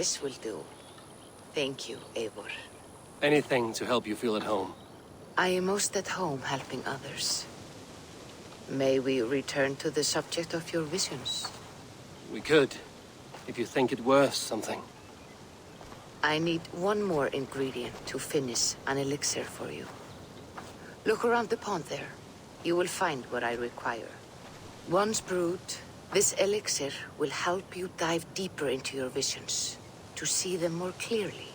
This will do. Thank you, Eivor. Anything to help you feel at home. I am most at home helping others. May we return to the subject of your visions? We could, if you think it worth something. I need one more ingredient to finish an elixir for you. Look around the pond there. You will find what I require. Once brewed, this elixir will help you dive deeper into your visions, to see them more clearly.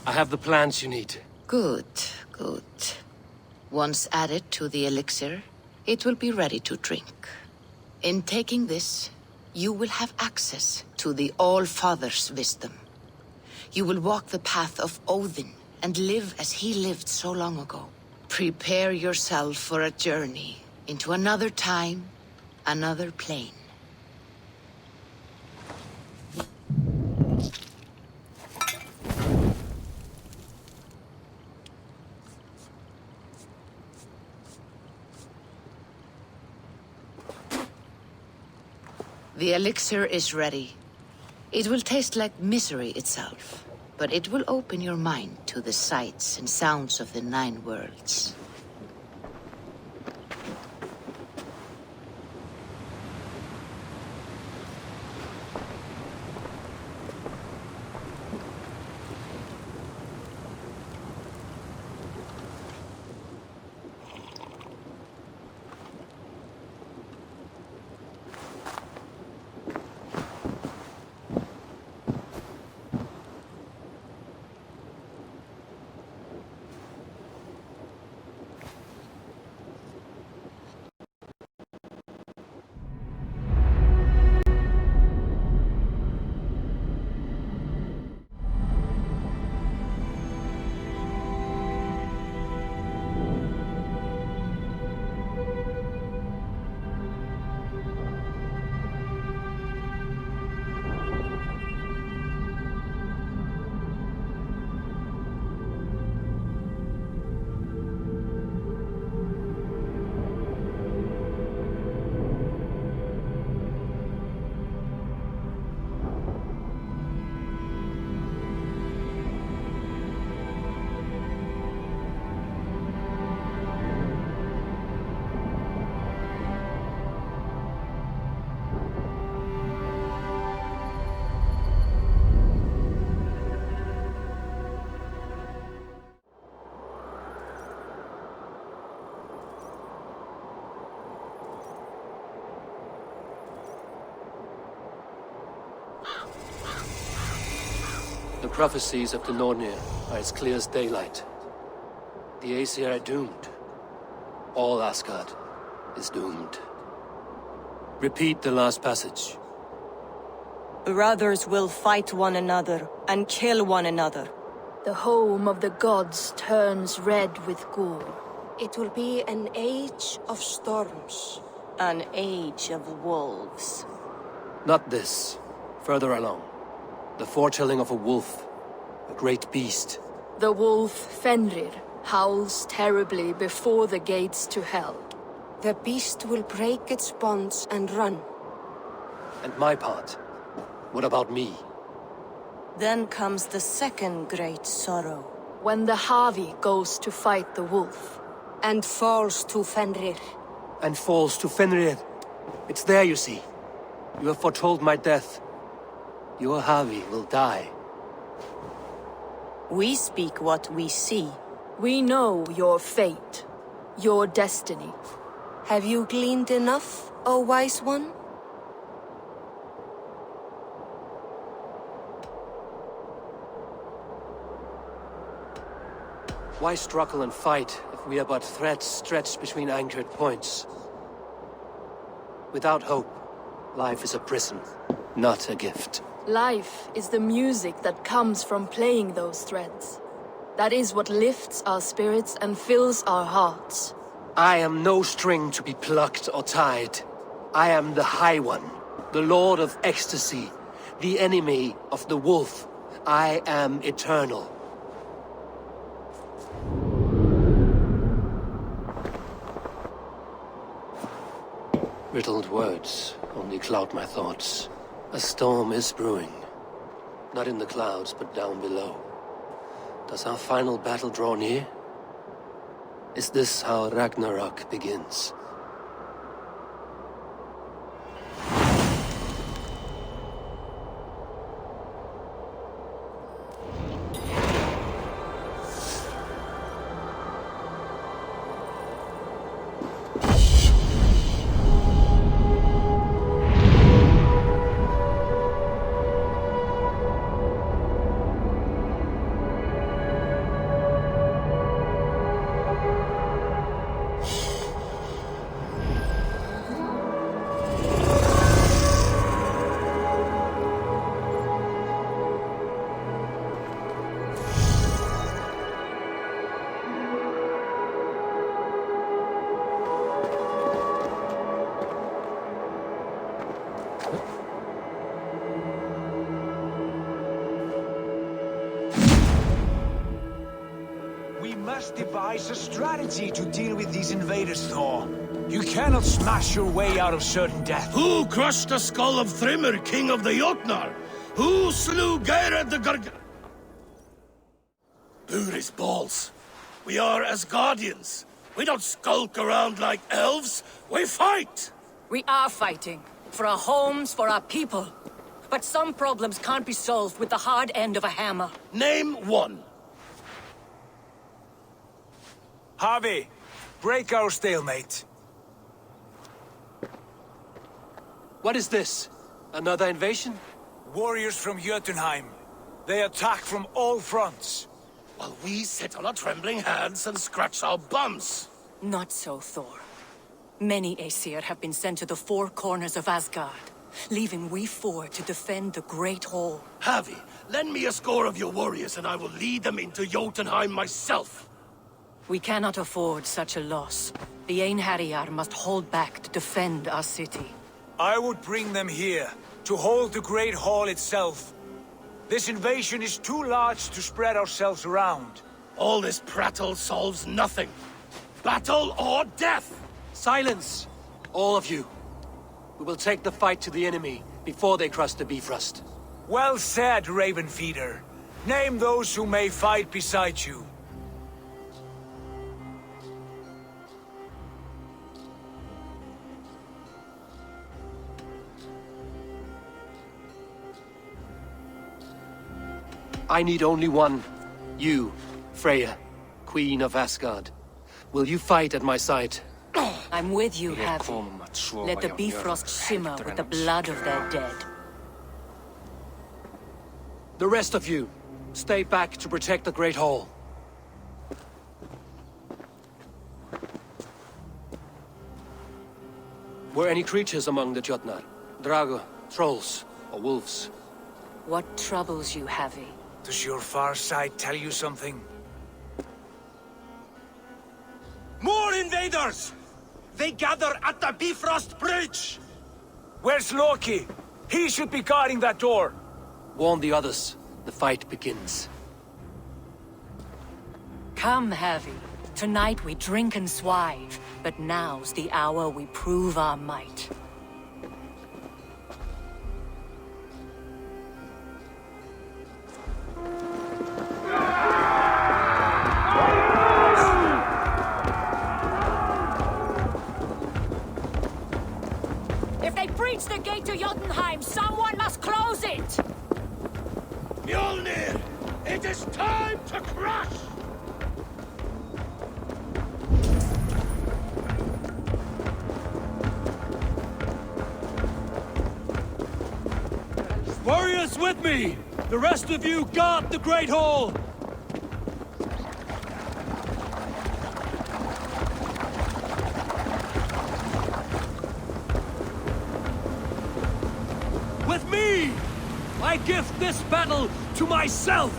I have the plants you need. Good, good. Once added to the elixir, it will be ready to drink. In taking this, you will have access to the All-Father's wisdom. You will walk the path of Odin and live as he lived so long ago. Prepare yourself for a journey into another time, another plane. The elixir is ready. It will taste like misery itself, but it will open your mind to the sights and sounds of the 9 worlds. prophecies of the Nornir are as clear as daylight. The Aesir are doomed. All Asgard is doomed. Repeat the last passage. Brothers will fight one another and kill one another. The home of the gods turns red with gore. It will be an age of storms. An age of wolves. Not this. Further along. The foretelling of a wolf. A great beast. The wolf Fenrir howls terribly before the gates to hell. The beast will break its bonds and run. And my part? What about me? Then comes the second great sorrow. When the Havi goes to fight the wolf. And falls to Fenrir. And falls to Fenrir. It's there, you see. You have foretold my death. Your Havi will die. We speak what we see. We know your fate, your destiny. Have you gleaned enough, O wise one? Why struggle and fight if we are but threads stretched between anchored points? Without hope, life is a prison, not a gift. Life is the music that comes from playing those threads. That is what lifts our spirits and fills our hearts. I am no string to be plucked or tied. I am the High One, the Lord of Ecstasy, the enemy of the wolf. I am eternal. Riddled words only cloud my thoughts. A storm is brewing. Not in the clouds, but down below. Does our final battle draw near? Is this how Ragnarok begins? Devise a strategy to deal with these invaders, Thor. You cannot smash your way out of certain death. Who crushed the skull of Thrymr, king of the Jotnar? Who slew Geirad the Garg... Buri's balls. We are Asgardians. We don't skulk around like elves. We fight! We are fighting. For our homes, for our people. But some problems can't be solved with the hard end of a hammer. Name one. Havi, break our stalemate. What is this? Another invasion? Warriors from Jotunheim. They attack from all fronts. While we sit on our trembling hands and scratch our bums. Not so, Thor. Many Aesir have been sent to the four corners of Asgard, leaving we four to defend the Great Hall. Havi, lend me a score of your warriors and I will lead them into Jotunheim myself. We cannot afford such a loss. The Einherjar must hold back to defend our city. I would bring them here, to hold the Great Hall itself. This invasion is too large to spread ourselves around. All this prattle solves nothing. Battle or death! Silence! All of you. We will take the fight to the enemy before they cross the Bifrost. Well said, Ravenfeeder. Name those who may fight beside you. I need only one. You, Freya, Queen of Asgard. Will you fight at my side? I'm with you, Havi. Let the Bifrost shimmer with the blood of their dead. The rest of you, Stay back to protect the Great Hall. Were any creatures among the Jotnar? Drago, trolls, or wolves? What troubles you, Havi? Does your far side tell you something? More invaders! They gather at the Bifrost Bridge! Where's Loki? He should be guarding that door. Warn the others. The fight begins. Come, Havi. Tonight we drink and swive, but now's the hour we prove our might. If they breach the gate to Jotunheim, someone must close it! Mjolnir! It is time to crush! Warriors with me! The rest of you guard the Great Hall! With me! I gift this battle to myself!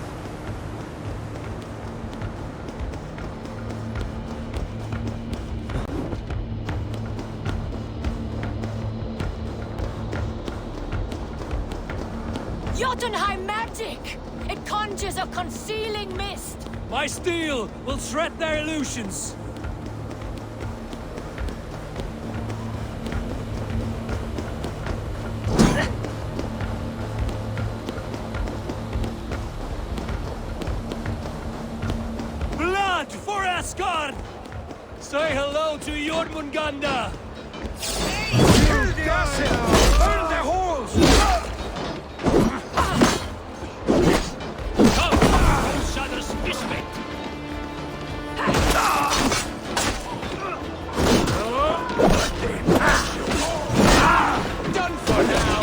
Jotunheim magic! It conjures a concealing mist! My steel will shred their illusions! Blood for Asgard! Say hello to Jormungandr! Burn the acid! Burn the halls! Done for now!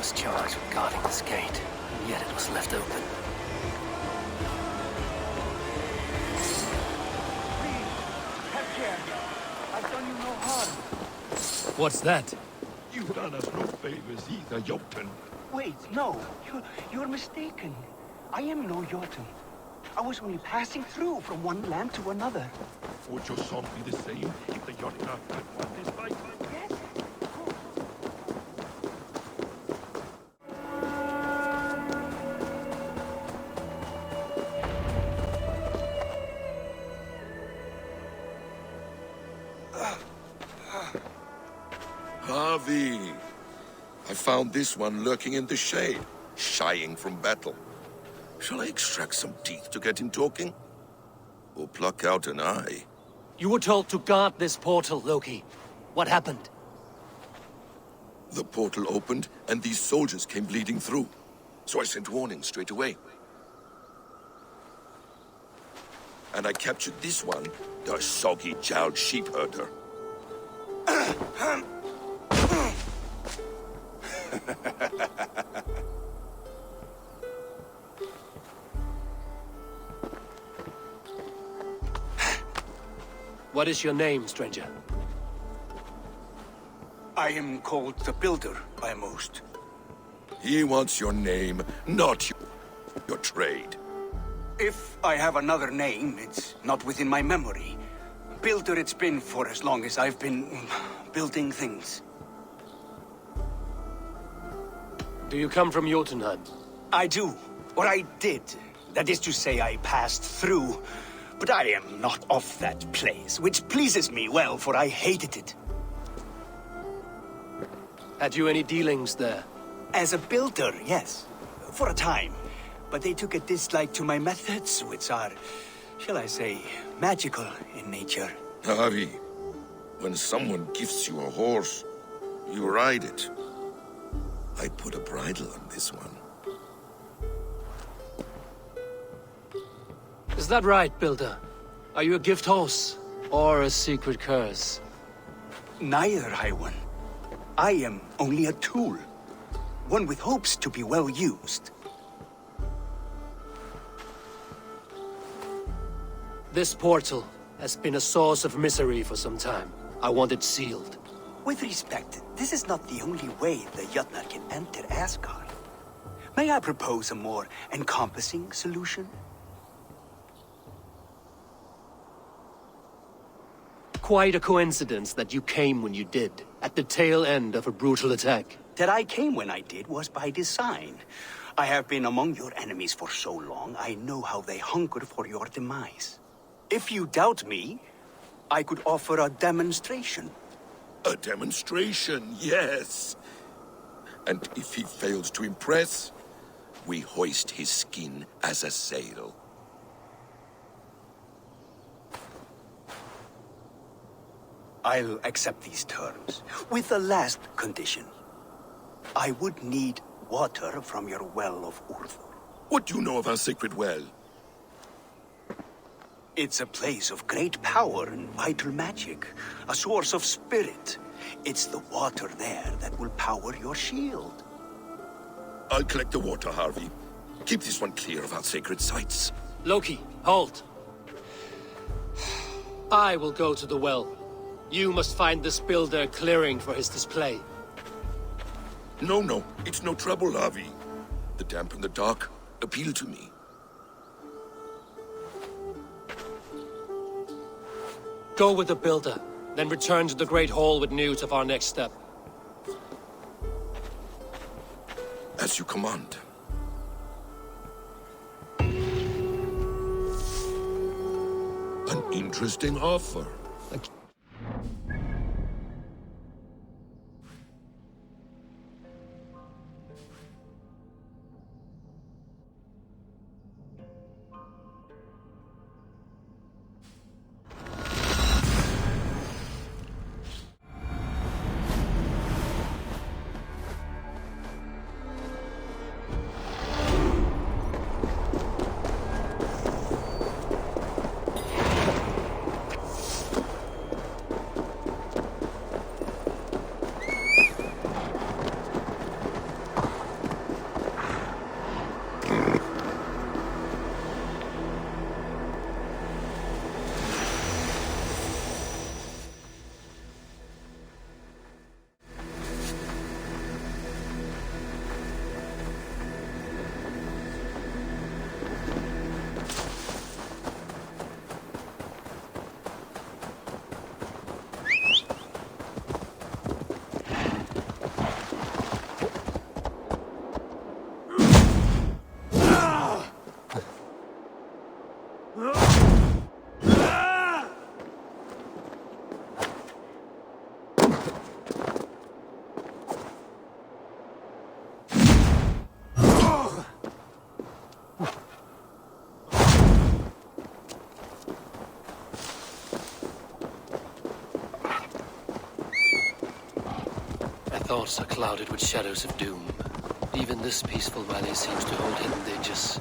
was charged with guarding this gate, and yet it was left open. I've done you no harm. What's that? You've done us no favors either, Jotun. Wait, no. You're mistaken. I am no Jotun. I was only passing through from one land to another. Would your song be the same if the Jotun had won this fight? Yes. Harvey! I found this one lurking in the shade, shying from battle. Shall I extract some teeth to get him talking? Or pluck out an eye? You were told to guard this portal, Loki. What happened? The portal opened, and these soldiers came bleeding through. So I sent warning straight away. And I captured this one, the soggy-jowled sheep herder. What is your name, stranger? I am called the Builder by most. He wants your name, not your trade. If I have another name, it's not within my memory. Builder it's been for as long as I've been building things. Do you come from Jotunheim? I do. Or I did. That is to say, I passed through. But I am not of that place, which pleases me well, for I hated it. Had you any dealings there? As a builder, yes. For a time. But they took a dislike to my methods, which are, shall I say, magical in nature. Harvey, when someone gifts you a horse, you ride it. I put a bridle on this one. Is that right, Builder? Are you a gift horse, or a secret curse? Neither, High One. I am only a tool. One with hopes to be well used. This portal has been a source of misery for some time. I want it sealed. With respect, this is not the only way the Jötnar can enter Asgard. May I propose a more encompassing solution? Quite a coincidence that you came when you did, at the tail end of a brutal attack. That I came when I did was by design. I have been among your enemies for so long, I know how they hunger for your demise. If you doubt me, I could offer a demonstration. A demonstration, yes. And if he fails to impress, we hoist his skin as a sail. I'll accept these terms, with the last condition. I would need water from your well of Urthor. What do you know of our sacred well? It's a place of great power and vital magic, a source of spirit. It's the water there that will power your shield. I'll collect the water, Harvey. Keep this one clear of our sacred sites. Loki, halt! I will go to the well. You must find this builder clearing for his display. No, it's no trouble, Harvey. The damp and the dark appeal to me. Go with the builder, then return to the Great Hall with news of our next step. As you command. An interesting offer. thoughts are clouded with shadows of doom. Even this peaceful valley seems to hold hidden dangers.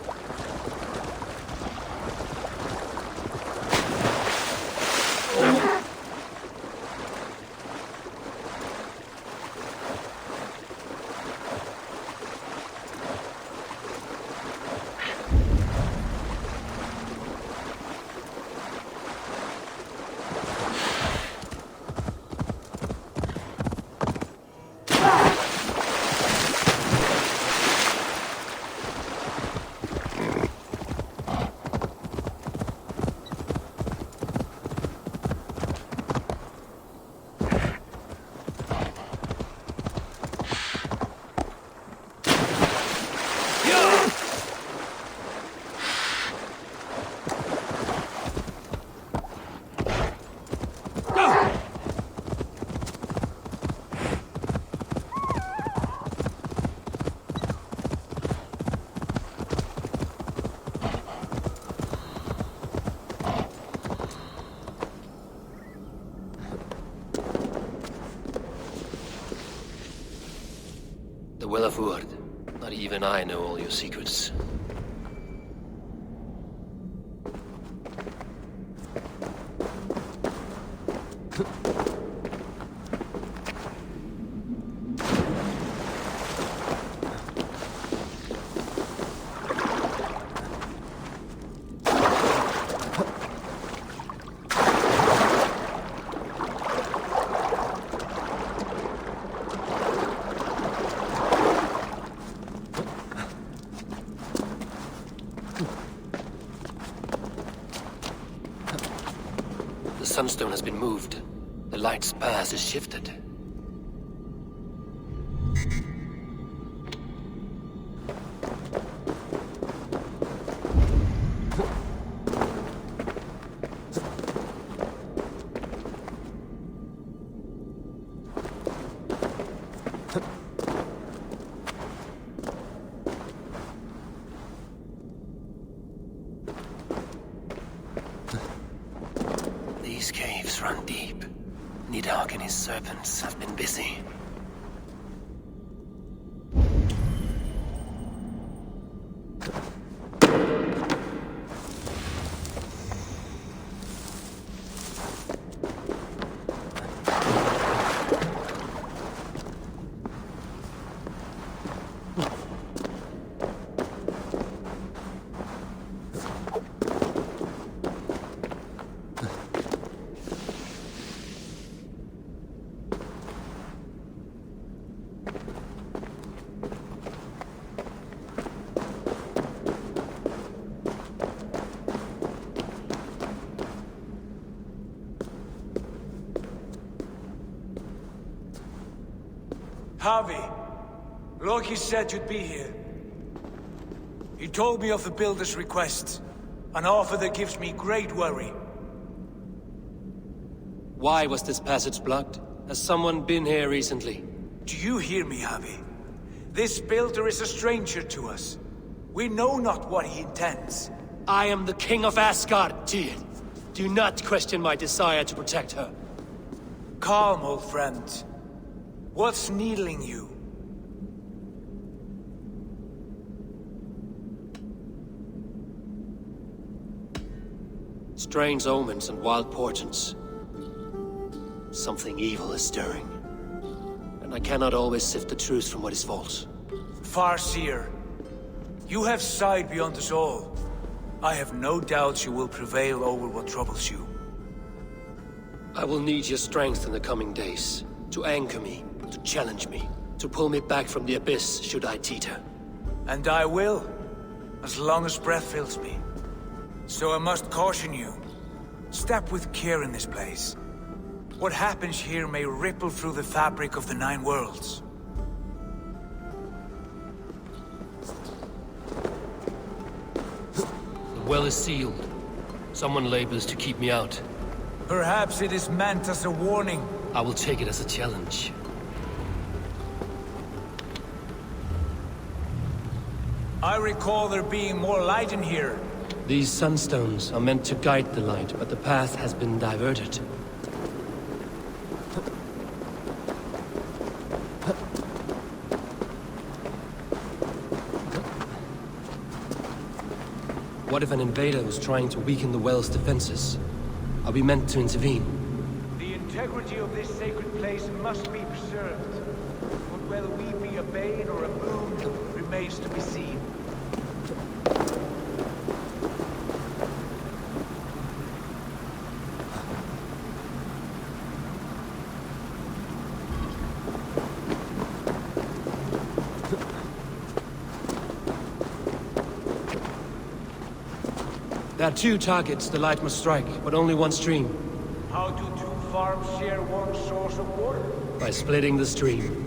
Well of word. Not even I know all your secrets. The sunstone has been moved. The light's path is shifted. These caves run deep. Nidhogg and his serpents have been busy. Harvey, Loki said you'd be here. He told me of the Builder's request, an offer that gives me great worry. Why was this passage blocked? Has someone been here recently? Do you hear me, Harvey? This Builder is a stranger to us. We know not what he intends. I am the King of Asgard, Tyr. Do not question my desire to protect her. Calm, old friend. What's needling you? Strange omens and wild portents. Something evil is stirring. And I cannot always sift the truth from what is false. Farseer, you have sight beyond us all. I have no doubts you will prevail over what troubles you. I will need your strength in the coming days. To anchor me, to challenge me, to pull me back from the abyss should I teeter. And I will, as long as breath fills me. So I must caution you. Step with care in this place. What happens here may ripple through the fabric of the Nine Worlds. The well is sealed. Someone labors to keep me out. Perhaps it is meant as a warning. I will take it as a challenge. I recall there being more light in here. These sunstones are meant to guide the light, but the path has been diverted. What if an invader was trying to weaken the well's defenses? Are we meant to intervene? The integrity of this sacred place must be preserved. But whether we be a bane or a boon remains to be seen. There are 2 targets the light must strike, but only one stream. How do 2 farms share one source of water? By splitting the stream.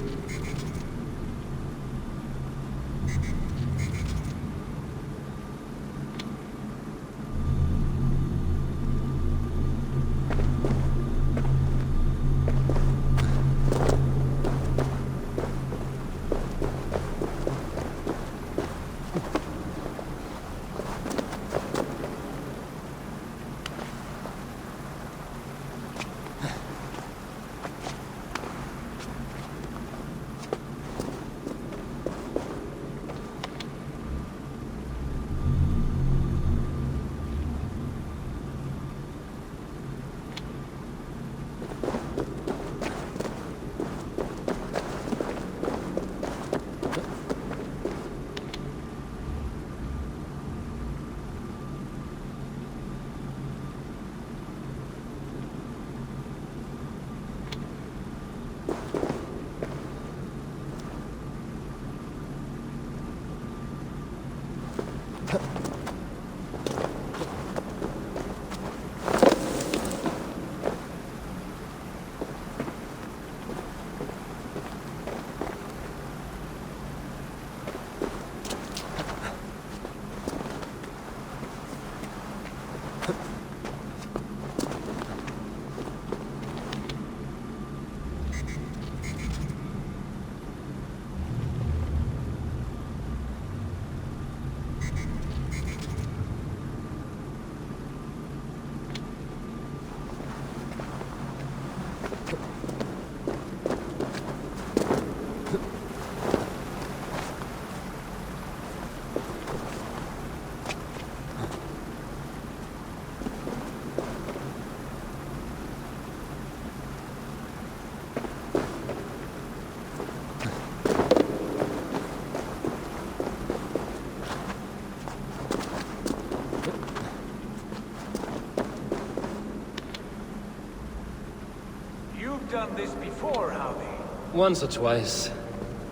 Done this before, have they? Once or twice.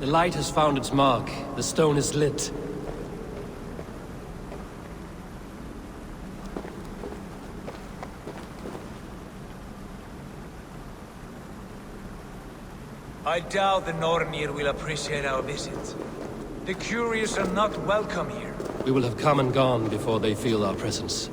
The light has found its mark. The stone is lit. I doubt the Nornir will appreciate our visit. The curious are not welcome here. We will have come and gone before they feel our presence.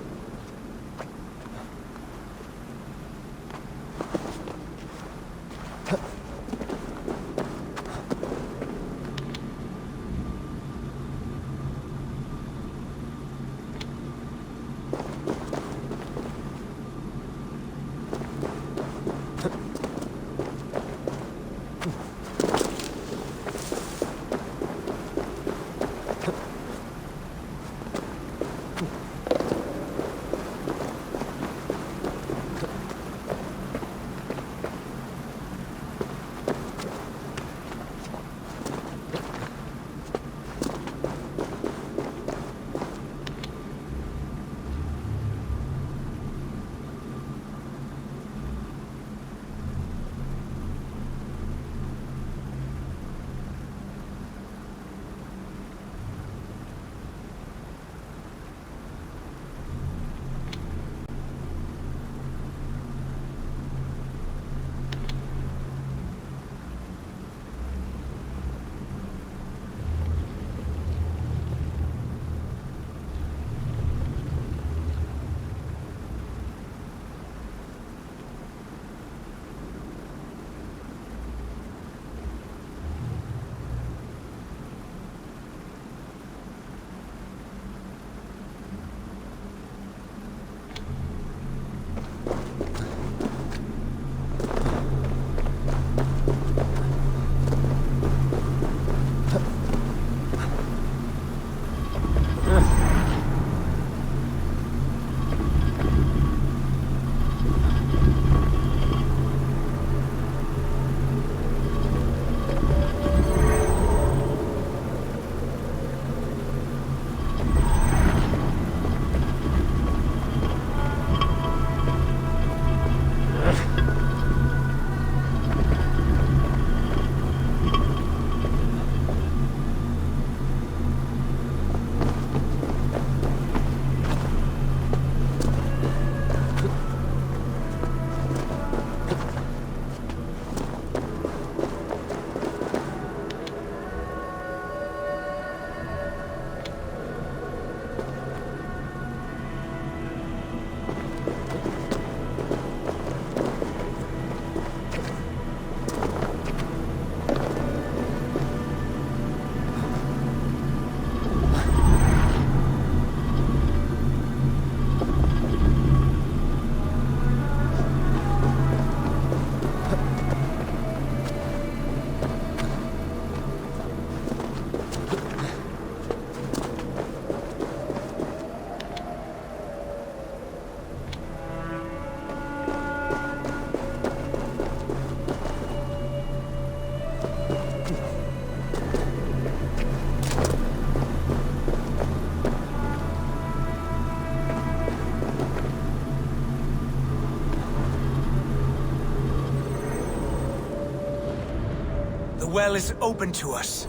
well is open to us.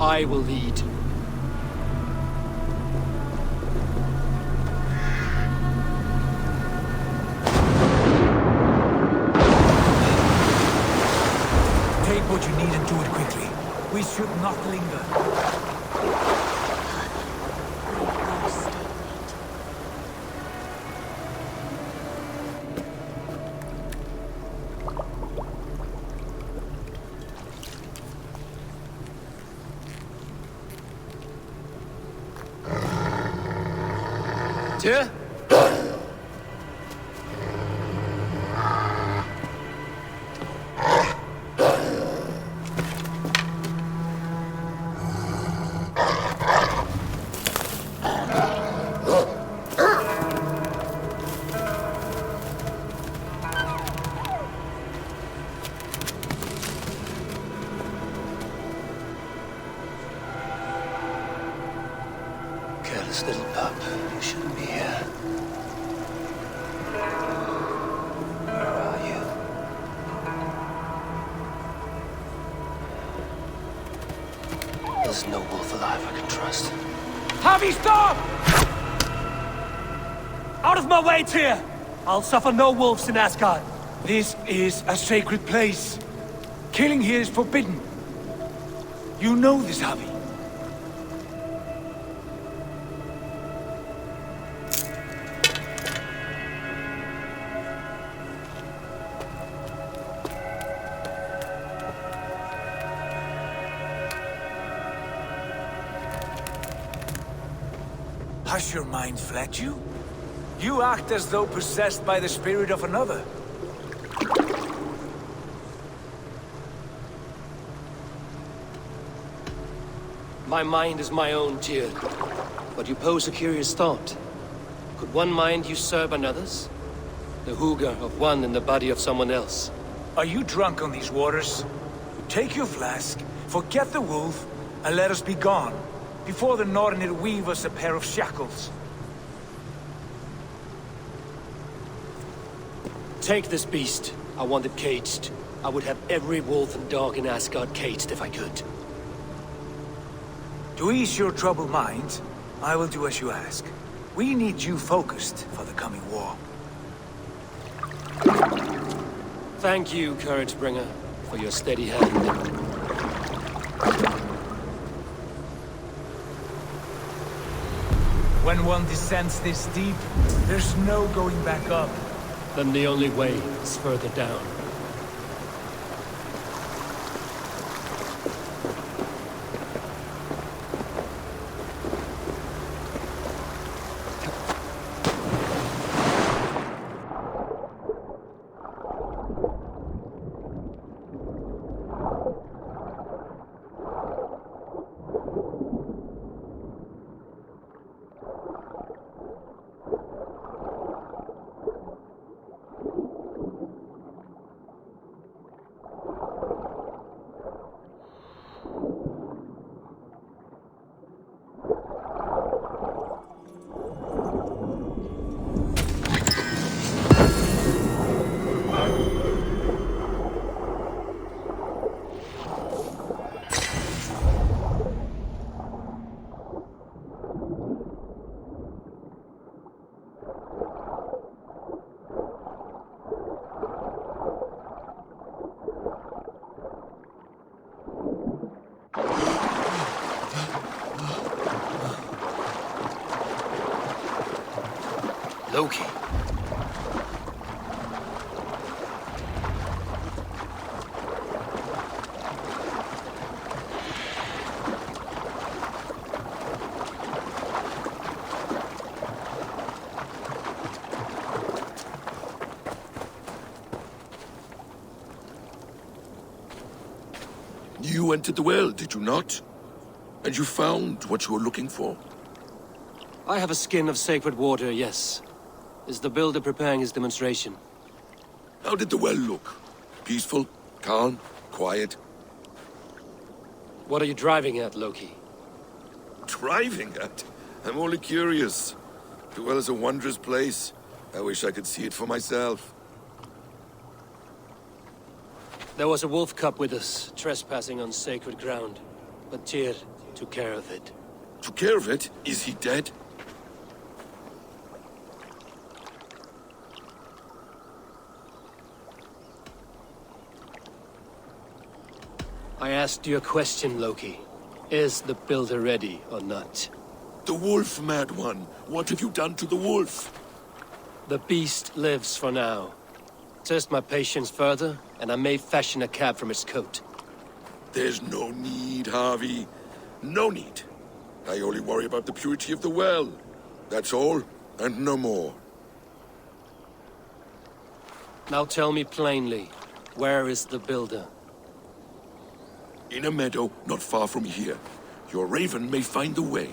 I will lead. Take what you need and do it quickly. We should not linger. Tyr? Careless little pup. You shouldn't be here. Where are you? There's no wolf alive I can trust. Harvey, stop! Out of my way, Tyr! I'll suffer no wolves in Asgard. This is a sacred place. Killing here is forbidden. You know this, Harvey. Has your mind fled you? You act as though possessed by the spirit of another. My mind is my own, Tyr. But you pose a curious thought. Could one mind usurp another's? The hooger of one in the body of someone else. Are you drunk on these waters? Take your flask, forget the wolf, and let us be gone, before the Nornir weave us a pair of shackles. Take this beast. I want it caged. I would have every wolf and dog in Asgard caged if I could. To ease your troubled mind, I will do as you ask. We need you focused for the coming war. Thank you, Couragebringer, for your steady hand. When one descends this deep, there's no going back up. Then the only way is further down. Loki. You entered the well, did you not? And you found what you were looking for? I have a skin of sacred water, yes. Is the builder preparing his demonstration? How did the well look? Peaceful? Calm? Quiet? What are you driving at, Loki? Driving at? I'm only curious. The well is a wondrous place. I wish I could see it for myself. There was a wolf cub with us, trespassing on sacred ground. But Tyr took care of it. Took care of it? Is he dead? I asked you a question, Loki. Is the builder ready or not? The wolf, mad one. What have you done to the wolf? The beast lives for now. Test my patience further, and I may fashion a cab from its coat. There's no need, Harvey. No need. I only worry about the purity of the well. That's all, and no more. Now tell me plainly, where is the builder? In a meadow not far from here. Your raven may find the way.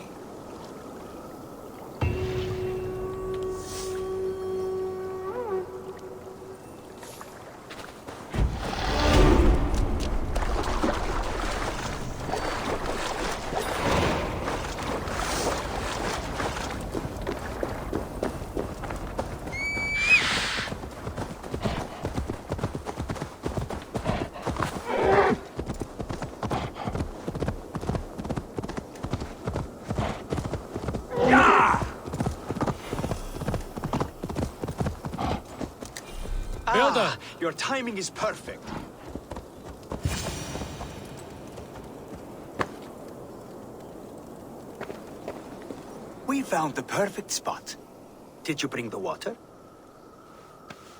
Your timing is perfect. We found the perfect spot. Did you bring the water?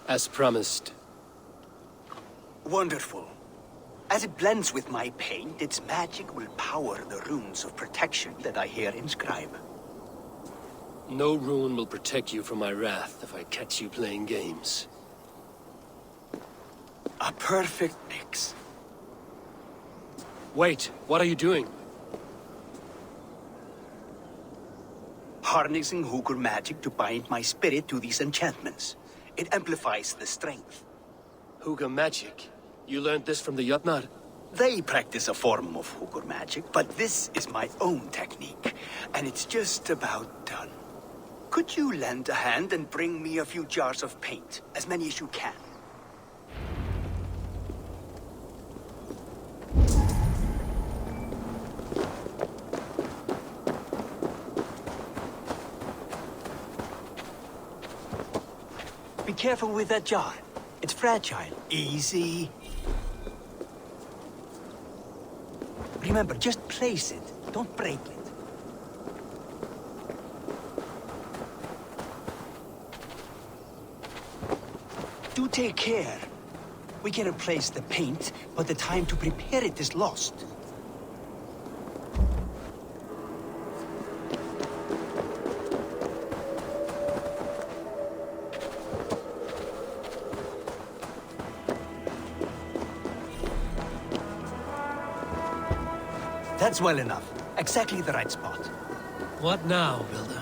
As promised. Wonderful. As it blends with my paint, its magic will power the runes of protection that I here inscribe. No rune will protect you from my wrath if I catch you playing games. A perfect mix. Wait, what are you doing? Harnessing Hugr magic to bind my spirit to these enchantments. It amplifies the strength. Hugr magic? You learned this from the Jotnar? They practice a form of Hugr magic, but this is my own technique, and it's just about done. Could you lend a hand and bring me a few jars of paint? As many as you can. Be careful with that jar. It's fragile. Easy. Remember, just place it. Don't break it. Do take care. We can replace the paint, but the time to prepare it is lost. That's well enough. Exactly the right spot. What now, Builder?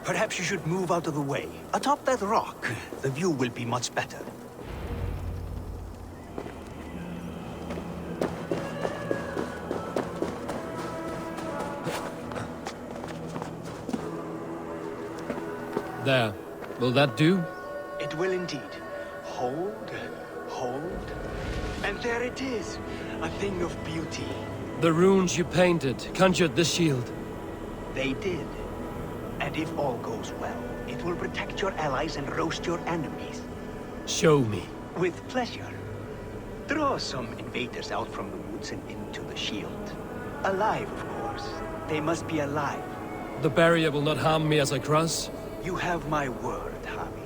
Perhaps you should move out of the way. Atop that rock, the view will be much better. There. Will that do? It will indeed. Hold, hold, and there it is. A thing of beauty. The runes you painted conjured the shield. They did. And if all goes well, it will protect your allies and roast your enemies. Show me. With pleasure. Draw some invaders out from the woods and into the shield. Alive, of course. They must be alive. The barrier will not harm me as I cross? You have my word, Harvey.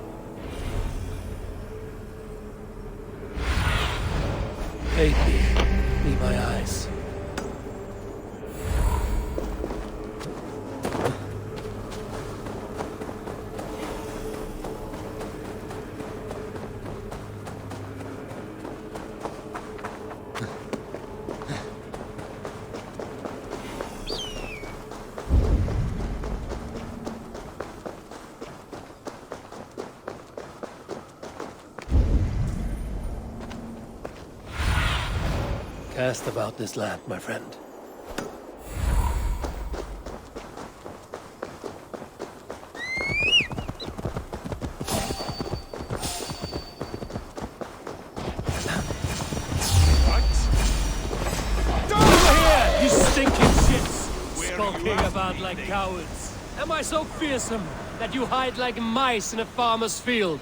Aid me. Need my eyes. Cast about this land, my friend. skulking about like cowards? Am I so fearsome that you hide like mice in a farmer's field?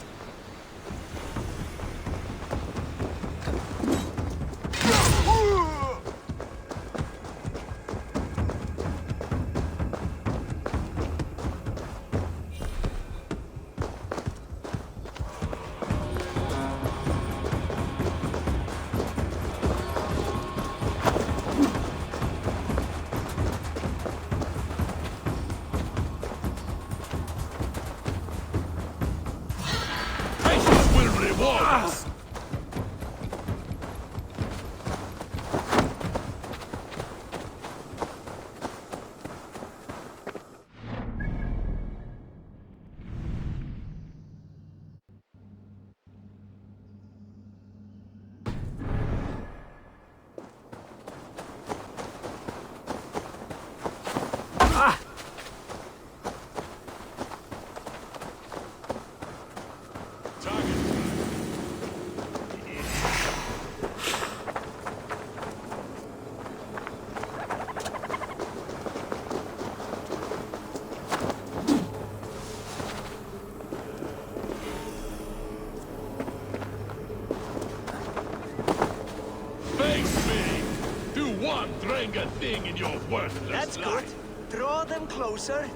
A thing in your worthless That's life. good. Draw them closer.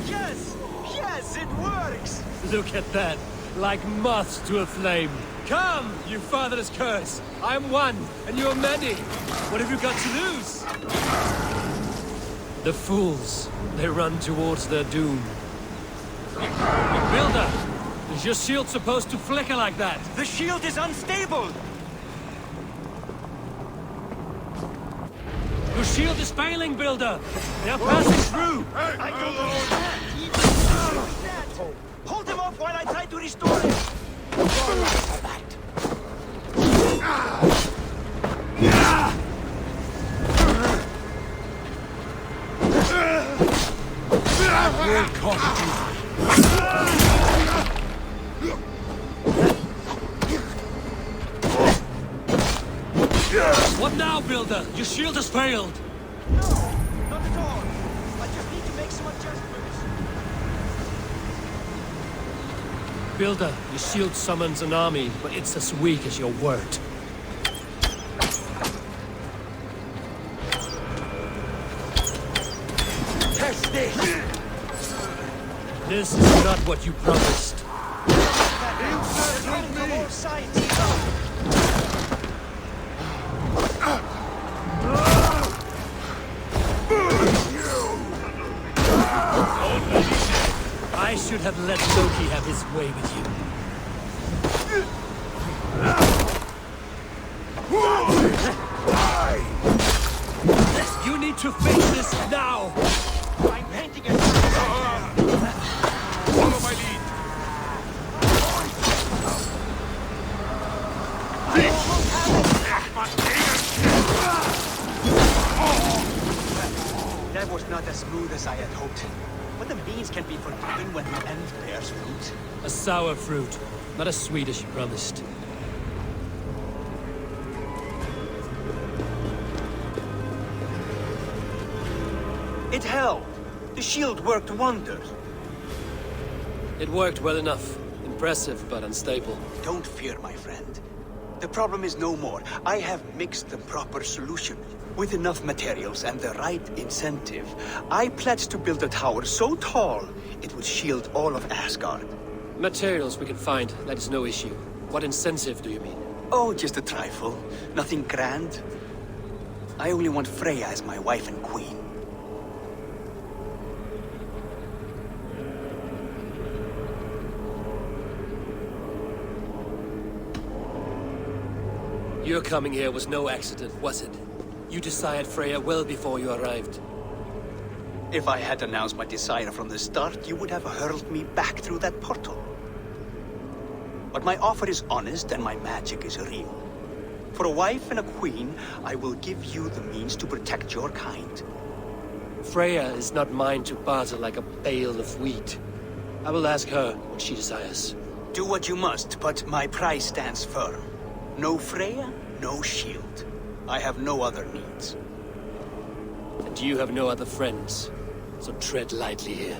Yes! Yes, it works! Look at that. Like moths to a flame. Come, you fatherless curse. I'm one, and you're many. What have you got to lose? The fools. They run towards their doom. Builder! Is your shield supposed to flicker like that? The shield is unstable! Your shield is failing, Builder! They are passing through! I don't understand! Hold him off while I try to restore him! What now, Builder? Your shield has failed! No, not at all. I just need to make some adjustments. Builder, your shield summons an army, but it's as weak as your word. Test this! This is not what you promised. Insert with me! Sides. I should have let Loki have his way with you. You need to fix this now! I'm painting it! Follow my lead! That was not as smooth as I had hoped. But the means can be forgiven when the end bears fruit. A sour fruit, not as sweet as you promised. It held. The shield worked wonders. It worked well enough. Impressive, but unstable. Don't fear, my friend. The problem is no more. I have mixed the proper solution. With enough materials and the right incentive, I pledge to build a tower so tall it would shield all of Asgard. Materials we can find, that is no issue. What incentive do you mean? Oh, just a trifle. Nothing grand. I only want Freya as my wife and queen. Your coming here was no accident, was it? You desired Freya well before you arrived. If I had announced my desire from the start, you would have hurled me back through that portal. But my offer is honest and my magic is real. For a wife and a queen, I will give you the means to protect your kind. Freya is not mine to barter like a bale of wheat. I will ask her what she desires. Do what you must, but my price stands firm. No Freya, no shield. I have no other needs. And you have no other friends, so tread lightly here.